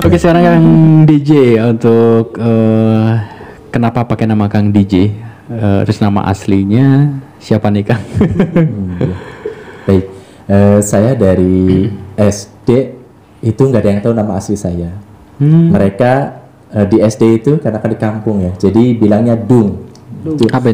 Oke, sekarang yang DJ untuk kenapa pakai nama Kang DJ? Terus nama aslinya siapa nih Kang? Baik, saya dari SD itu nggak ada yang tahu nama asli saya. Mereka di SD itu karena kan di kampung ya, jadi bilangnya Dung.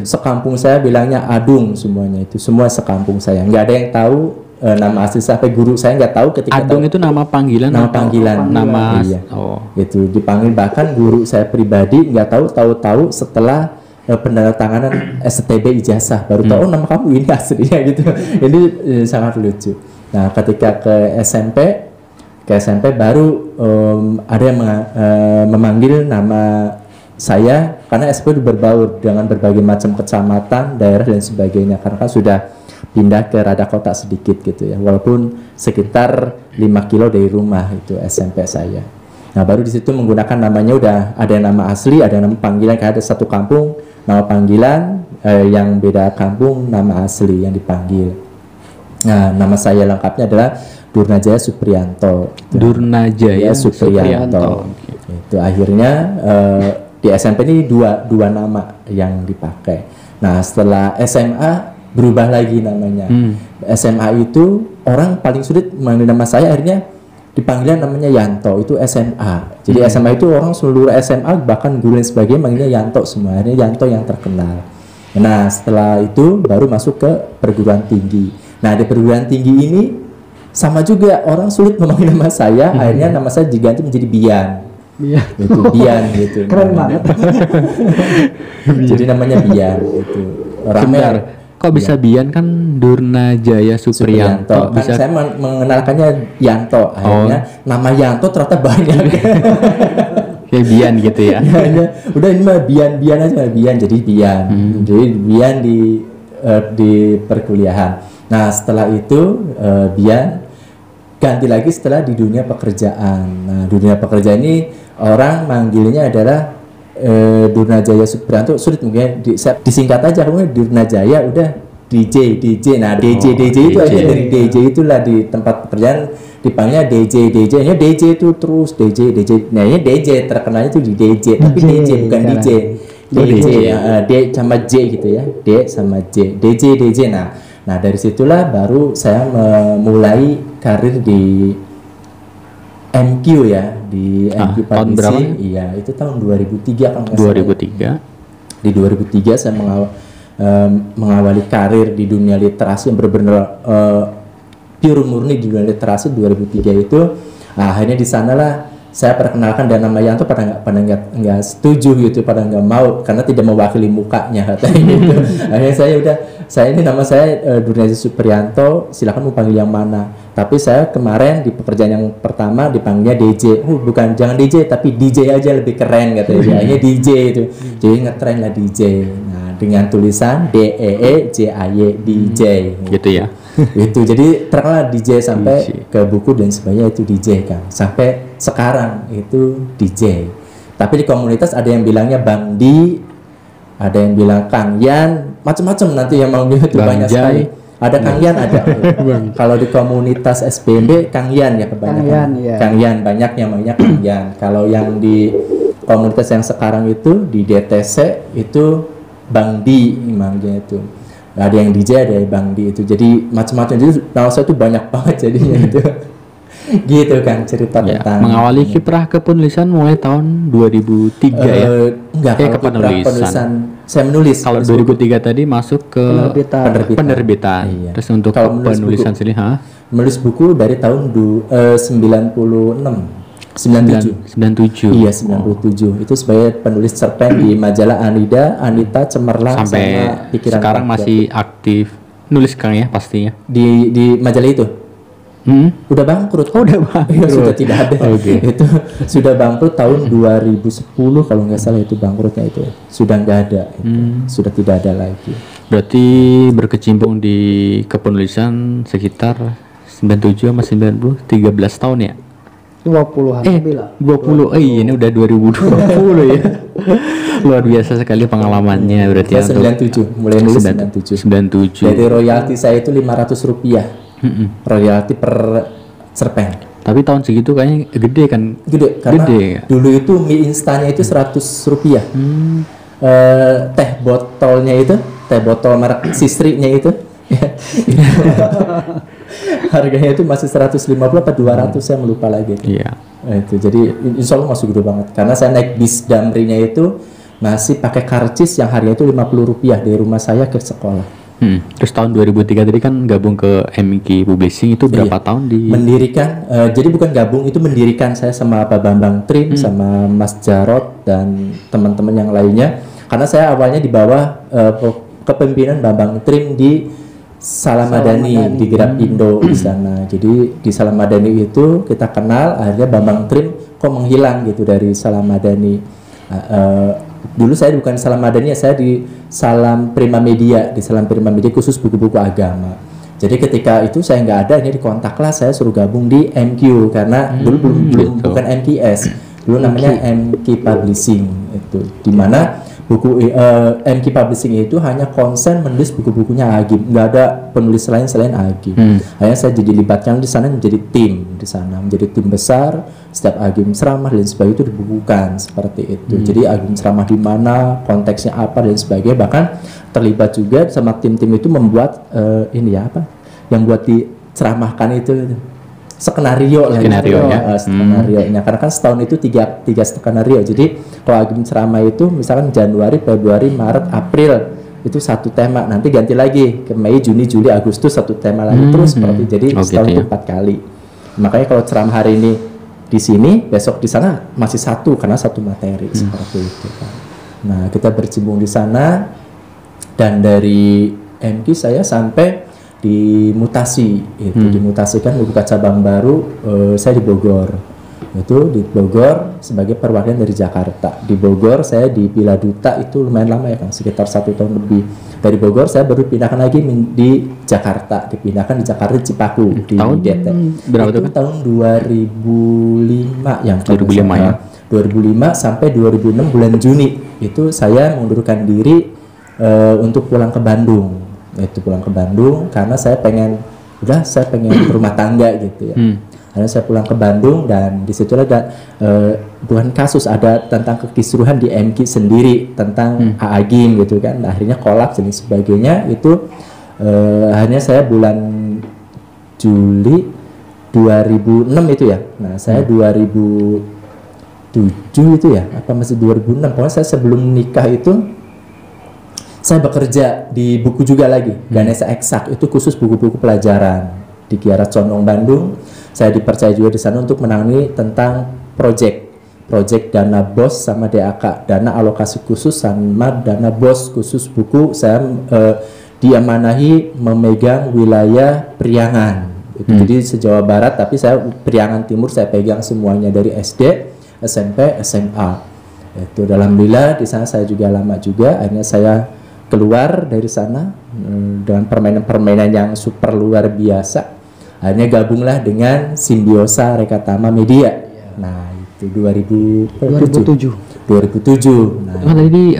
Sekampung saya bilangnya Adung semuanya itu, semua sekampung saya. Nggak ada yang tahu nama asli sampai guru saya nggak tahu ketika Adung itu nama panggilan. Nama panggilan. Nama. Iya. Oh. Itu dipanggil, bahkan guru saya pribadi nggak tahu setelah penandatanganan STB ijazah baru tahu nama kamu ini aslinya gitu. Ini sangat lucu. Nah, ketika ke SMP baru ada yang memanggil nama saya karena SMP itu berbaur dengan berbagai macam kecamatan, daerah dan sebagainya karena kan sudah pindah ke rada kota sedikit gitu ya, walaupun sekitar 5 kilo dari rumah itu SMP saya. Nah, baru di situ menggunakan namanya udah ada nama asli, ada nama panggilan, kayak ada satu kampung nama panggilan, yang beda kampung nama asli yang dipanggil. Nah, nama saya lengkapnya adalah Durnajaya Supriyanto. Durnajaya Supriyanto. Itu akhirnya di SMP ini dua nama yang dipakai. Nah, setelah SMA berubah lagi namanya. SMA itu orang paling sulit memanggil nama saya, akhirnya dipanggilnya namanya Yanto, itu SMA. Jadi SMA itu orang seluruh SMA bahkan guru dan sebagainya manggilnya Yanto semua. Akhirnya Yanto yang terkenal. Nah, setelah itu baru masuk ke perguruan tinggi. Nah, di perguruan tinggi ini sama juga orang sulit memanggil nama saya, akhirnya nama saya diganti menjadi Bian. Itu Bian gitu. Keren banget. Jadi namanya Bian itu. Ramai. Kok bisa Bian kan Durnajaya Supriyanto. Kan Bisa saya mengenalkannya Yanto. Akhirnya nama Yanto ternyata banyak. Kayak Bian gitu ya. Udah ini mah Bian aja, Bian jadi Bian. Jadi Bian di perkuliahan. Nah, setelah itu Bian ganti lagi setelah di dunia pekerjaan. Nah, dunia pekerjaan ini orang manggilnya adalah Durnajaya Supriyanto, sulit mungkin disingkat aja, kemudian Durnajaya udah DJ. Nah, DJ itu aja dari DJ itulah di tempat pekerjaan dipanggilnya DJ. Nya DJ itu terus DJ. Nah, ini DJ terkenalnya itu di DJ, tapi DJ bukan DJ. DJ D sama J gitu ya. D sama J. DJ. Nah, dari situlah baru saya memulai karir di MQ ya, di MQ tahun berapa? Iya, itu tahun 2003 kan. 2003. Di 2003 saya mengawali karir di dunia literasi yang benar-benar pure murni di dunia literasi 2003 itu. Nah, akhirnya di sanalah saya perkenalkan dan nama Yanto pada nggak setuju gitu, pada nggak mau karena tidak mewakili mukanya katanya gitu. Akhirnya saya ini nama saya Durnajaya Supriyanto, silakan mau panggil yang mana. Tapi saya kemarin di pekerjaan yang pertama dipanggilnya DJ. Bukan, jangan DJ tapi DJ aja lebih keren katanya. Akhirnya DJ itu. Jadi ngetren lah DJ. Nah, dengan tulisan DEEJAY DJ. Gitu ya. Itu jadi terkenal DJ sampai ke buku dan sebagainya itu DJ kan. Sampai sekarang itu DJ. Tapi di komunitas ada yang bilangnya Bang Di, ada yang bilang Kang Yan, macam-macam nanti yang mau itu banyak sekali. Ada Kang Yan ada. Kalau di komunitas SBMB Kang Yan ya kebanyakan. Kang Yan banyak yang namanya Kang Yan. Kalau yang di komunitas yang sekarang itu di DTC itu Bang Di manggilnya itu. Ada yang DJ, ada yang Bang Di itu. Jadi macam-macam. Jadi nama saya itu banyak banget jadinya itu. Gitu kan cerita tentang mengawali kiprah kepenulisan mulai tahun 2003 ya. Enggak, kayak kalau penulisan saya menulis. Kalau 2003 tadi masuk ke penerbitan. Iya. Terus untuk penulisan sendiri, menulis buku dari tahun 97. Iya, 97. Itu sebagai penulis cerpen di majalah Anita Cemerlang sampai sama Pikiran sekarang Rakyat. Masih aktif nulis Kang ya pastinya. Di majalah itu. Udah bangkrut. Udah bangkrut. Ya, sudah tidak ada. Itu sudah bangkrut tahun 2010 kalau nggak salah itu bangkrutnya itu. Sudah nggak ada. Sudah tidak ada lagi. Berarti berkecimpung di kepenulisan sekitar 97 sama 90, 13 tahun ya? 20-an. 20. Ini udah 2020 ya. Luar biasa sekali pengalamannya berarti ya. 97, mulai nulis 97. 97. Jadi royalti saya itu Rp500. Royalti per cerpen. Tapi tahun segitu kayaknya gede kan? Gede, karena Gede, ya? dulu itu mie instannya itu 100 rupiah. Teh botolnya itu, teh botol merek Sistri-nya itu, harganya itu masih 150 apa 200, saya melupa lagi. Iya. Nah, itu jadi insya Allah masih gede banget. Karena saya naik bis Damrinya itu masih pakai karcis yang harganya itu 50 rupiah dari rumah saya ke sekolah. Terus tahun 2003 tadi kan gabung ke MK Publishing, itu berapa tahun di Mendirikan, jadi bukan gabung, itu mendirikan saya sama Pak Bambang Trim, sama Mas Jarot dan teman-teman yang lainnya. Karena saya awalnya di bawah kepemimpinan Bambang Trim di Salamadani di Gerapindo di sana. Jadi di Salamadani itu kita kenal, akhirnya Bambang Trim kok menghilang gitu dari Salamadani. Dulu saya bukan Salam Madani, saya di Salam Prima Media, di Salam Prima Media khusus buku-buku agama. Jadi ketika itu saya nggak ada, ini dikontaklah, saya suruh gabung di MQ karena dulu belum bukan MKS, dulu namanya MQ Publishing itu, dimana buku MQ Publishing itu hanya konsen menulis buku-bukunya Agim, nggak ada penulis lain selain Agim. Akhirnya saya jadi dilibatkan di sana menjadi tim di sana, menjadi tim besar. Setiap Agim ceramah dan sebagainya itu dibukukan seperti itu. Jadi Agim ceramah di mana, konteksnya apa dan sebagainya. Bahkan terlibat juga sama tim-tim itu membuat ini ya apa, yang buat diceramahkan itu skenario lah. Skenario ya. Skenario-nya karena kan setahun itu tiga skenario. Jadi kalau Agim ceramah itu misalkan Januari, Februari, Maret, April itu satu tema, nanti ganti lagi ke Mei, Juni, Juli, Agustus satu tema lagi terus seperti. Jadi setahun itu 4 kali. Makanya kalau ceramah hari ini di sini, besok di sana masih satu karena satu materi seperti itu kan. Nah, kita bercimbung di sana dan dari MQ saya sampai dimutasi itu dimutasikan membuka cabang baru, saya di Bogor. Itu di Bogor sebagai perwakilan dari Jakarta. Di Bogor saya di Villa Duta itu lumayan lama ya kan, sekitar 1 tahun lebih. Dari Bogor saya baru pindahkan lagi di Jakarta, dipindahkan di Jakarta Cipaku di tahun DT. berapa itu tuh? Tahun 2005 yang 2005 ya. 2005 sampai 2006 bulan Juni itu saya mengundurkan diri untuk pulang ke Bandung. Itu pulang ke Bandung karena saya pengen berumah tangga gitu ya. Akhirnya saya pulang ke Bandung dan di situ ada bukan kasus, ada tentang kekisruhan di MQ sendiri tentang Agim gitu kan. Nah, akhirnya kolaps dan sebagainya itu akhirnya saya bulan Juli 2006 itu ya. Nah, saya 2007 itu ya, apa masih 2006. Pokoknya saya sebelum nikah itu saya bekerja di buku juga lagi, Ganesha Eksak itu khusus buku-buku pelajaran di Kiara Condong Bandung. Saya dipercaya juga di sana untuk menangani tentang proyek dana BOS sama DAK, dana alokasi khusus sama dana BOS khusus buku. Saya diamanahi memegang wilayah Priangan. Jadi se-Jawa Barat, tapi saya Priangan Timur saya pegang semuanya dari SD, SMP, SMA. Itu alhamdulillah di sana saya juga lama juga. Akhirnya saya keluar dari sana dengan permainan-permainan yang super luar biasa. Akhirnya gabunglah dengan Simbiosa Rekatama Media. Nah, itu 2007. Nah, tadi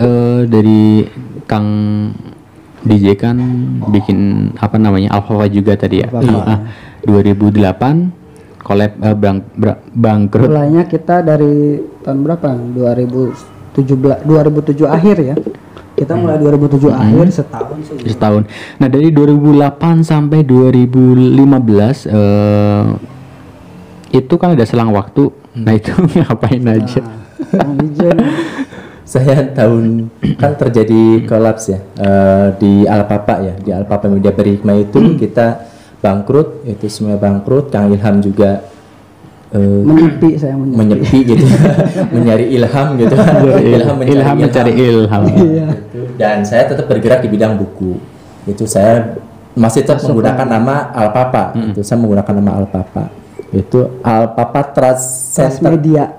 dari Kang DJ kan bikin apa namanya Alpha juga tadi ya. 2008 collab bangkrut. Mulainya kita dari tahun berapa? 2007 akhir ya. Kita mulai 2007 akhir setahun sih. Setahun. Nah, dari 2008 sampai 2015 itu kan ada selang waktu. Nah, itu ngapain aja? Saya tahun kan terjadi kolaps ya di Alpapa ya, di Alpapa Media Berhikmah itu kita bangkrut, itu semua bangkrut. Kang Ilham juga menyepi gitu, mencari ilham gitu. ilham mencari ilham. Dan saya tetap bergerak di bidang buku. Itu saya masih tetap menggunakan nama Alpapa. Itu saya menggunakan nama Alpapa. Itu Alpapa Transmedia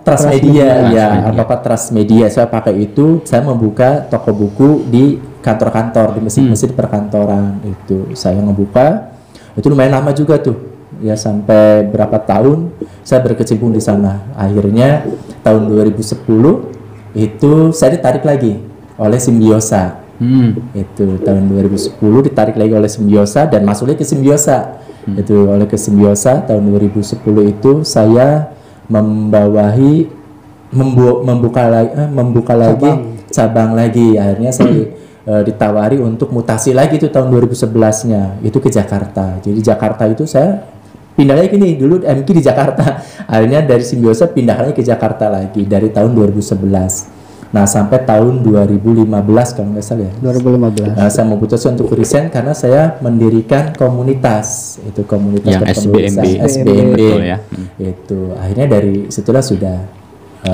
ya, Alpapa Transmedia. Saya pakai itu, saya membuka toko buku di kantor-kantor, di mesin-mesin perkantoran. Itu saya membuka. Itu lumayan lama juga tuh. Ya sampai berapa tahun saya berkecimpung di sana. Akhirnya tahun 2010 itu saya ditarik lagi oleh Simbiosa. Itu tahun 2010 ditarik lagi oleh Simbiosa dan masuk lagi ke Simbiosa. Itu oleh ke Simbiosa tahun 2010 itu saya membuka lagi cabang lagi. Akhirnya saya ditawari untuk mutasi lagi itu tahun 2011-nya itu ke Jakarta. Jadi Jakarta itu saya pindah lagi nih, dulu MQ di Jakarta. Akhirnya dari Simbiosa pindah lagi ke Jakarta lagi dari tahun 2011. Nah, sampai tahun 2015 kalau nggak salah ya. 2015. Nah, saya memutuskan untuk resign karena saya mendirikan komunitas. Itu komunitas yang SBMB. Betul ya. Itu akhirnya dari situlah sudah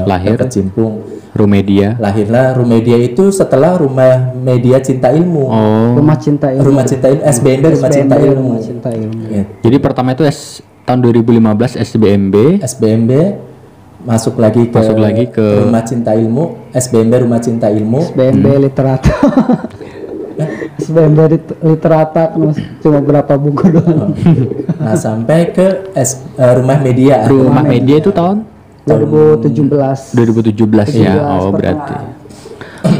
lahir berkecimpung. Rumedia. Lahirlah Rumedia itu setelah Rumah Media Cinta Ilmu. Oh. Rumah Cinta Ilmu. Rumah Cinta Ilmu, SBMB Rumah Cinta Ilmu. Rumah Cinta Ilmu. Gitu. Jadi pertama itu tahun 2015 SBMB. SBMB masuk lagi ke Rumah Cinta Ilmu, SBMB Rumah Cinta Ilmu, SBMB Literata. SBMB Literata cuma berapa buku doang. Nah, sampai ke Rumah Media. Rumah Media itu tahun 2017 ya. Oh, berarti.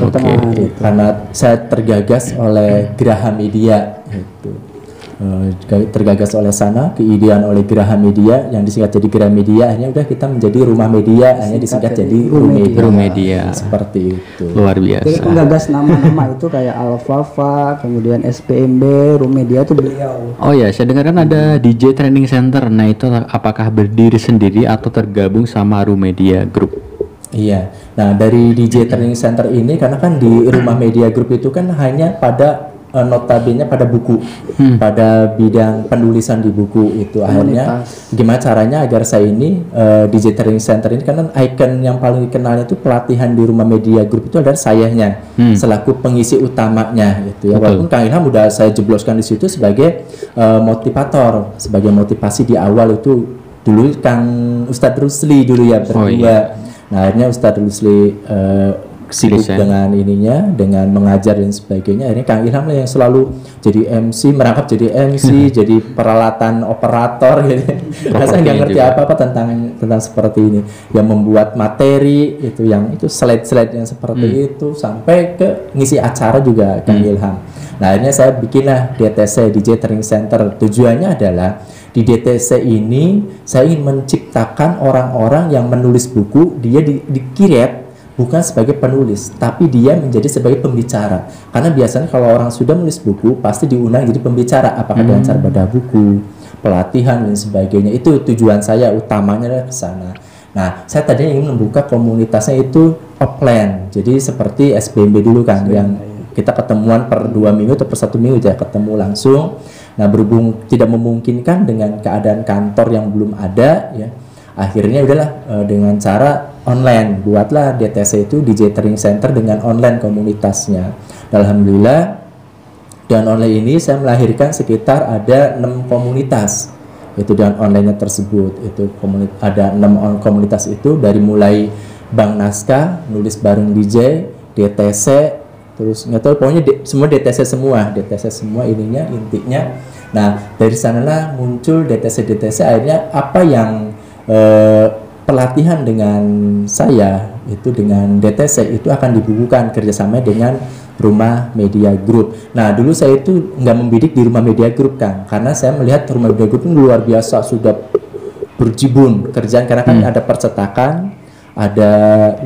Oke. Karena saya tergagas oleh Graha Media itu. Tergagas oleh sana, keidean oleh Graha Media yang disingkat jadi Graha Media, akhirnya udah kita menjadi Rumah Media, akhirnya disingkat jadi Rumedia. Seperti itu. Luar biasa. Jadi penggagas nama-nama itu kayak Alfafa, kemudian SPMB, Rumedia itu beliau. Oh ya, saya dengar kan ada DJ Training Center. Nah, itu apakah berdiri sendiri atau tergabung sama Rumedia Group? Iya. Nah, dari DJ Training Center ini karena kan di Rumah Media Group itu kan hanya pada notabene pada buku, pada bidang penulisan di buku itu. Akhirnya gimana caranya agar saya ini DJ Training Center ini, karena ikon yang paling dikenal itu pelatihan di Rumah Media Group itu adalah sayanya selaku pengisi utamanya gitu ya. Walaupun Kang Ilham udah saya jebloskan di situ sebagai motivator, sebagai motivasi di awal itu dulu Kang Ustadz Rusli dulu ya berdua. iya. Nah, akhirnya Ustadz Rusli sibuk dengan ininya, dengan mengajar dan sebagainya. Akhirnya Kang Ilham lah yang selalu jadi MC, merangkap jadi MC, jadi peralatan operator gitu. Nah, saya nggak ngerti apa-apa tentang seperti ini. Yang membuat materi itu slide-slide yang seperti itu sampai ke ngisi acara juga Kang Ilham. Nah, akhirnya saya bikinlah DTC DJ Training Center. Tujuannya adalah di DTC ini saya ingin menciptakan orang-orang yang menulis buku, dia di-create bukan sebagai penulis, tapi dia menjadi sebagai pembicara. Karena biasanya kalau orang sudah menulis buku, pasti diundang jadi pembicara, apakah dengan cara bedah buku, pelatihan dan sebagainya. Itu tujuan saya utamanya ke sana. Nah, saya tadinya ingin membuka komunitasnya itu offline. Jadi seperti SBMB dulu kan, yang kita ketemuan per 2 minggu atau per 1 minggu aja ketemu langsung. Nah, berhubung tidak memungkinkan dengan keadaan kantor yang belum ada ya, akhirnya udahlah dengan cara online, buatlah DTC itu DJ Training Center dengan online komunitasnya. Alhamdulillah, dengan online ini saya melahirkan sekitar ada 6 komunitas itu dengan online tersebut. Itu ada 6 komunitas itu, dari mulai Bang Naskah, nulis bareng DJ, DTC, terus nggak tahu pokoknya semua DTC semua ininya intinya. Nah, dari sanalah muncul DTC akhirnya apa yang pelatihan dengan saya itu dengan DTC itu akan dibukukan kerjasama dengan Rumah Media Group. Nah, dulu saya itu nggak membidik di Rumah Media Group kan, karena saya melihat Rumah Media Group itu luar biasa, sudah berjibun kerjaan karena kan ada percetakan, ada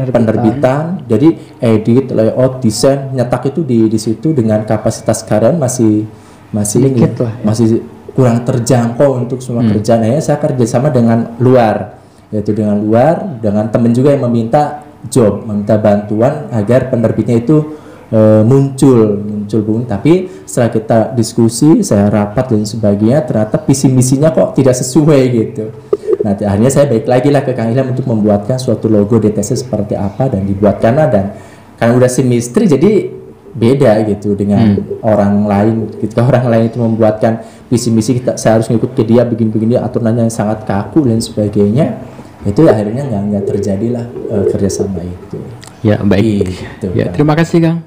penerbitan, jadi edit, layout, desain, nyetak itu di situ dengan kapasitas karyawan masih masih kurang terjangkau untuk semua kerjaan. Akhirnya saya kerjasama dengan luar, yaitu dengan teman juga yang meminta bantuan agar penerbitnya itu muncul buku. Tapi setelah kita diskusi, saya rapat dan sebagainya, ternyata visi misinya kok tidak sesuai gitu. Nah, akhirnya saya balik lagi lah ke Kang Ilham untuk membuatkan suatu logo DTC seperti apa, dan dibuatkanlah, dan karena udah semistri jadi beda gitu dengan orang lain. Ketika orang lain itu membuatkan visi misi, saya harus ngikut ke dia, begini aturannya yang sangat kaku dan sebagainya. Itu akhirnya nggak terjadilah kerjasama itu. Ya, baik. Gitu, ya, terima kasih Kang.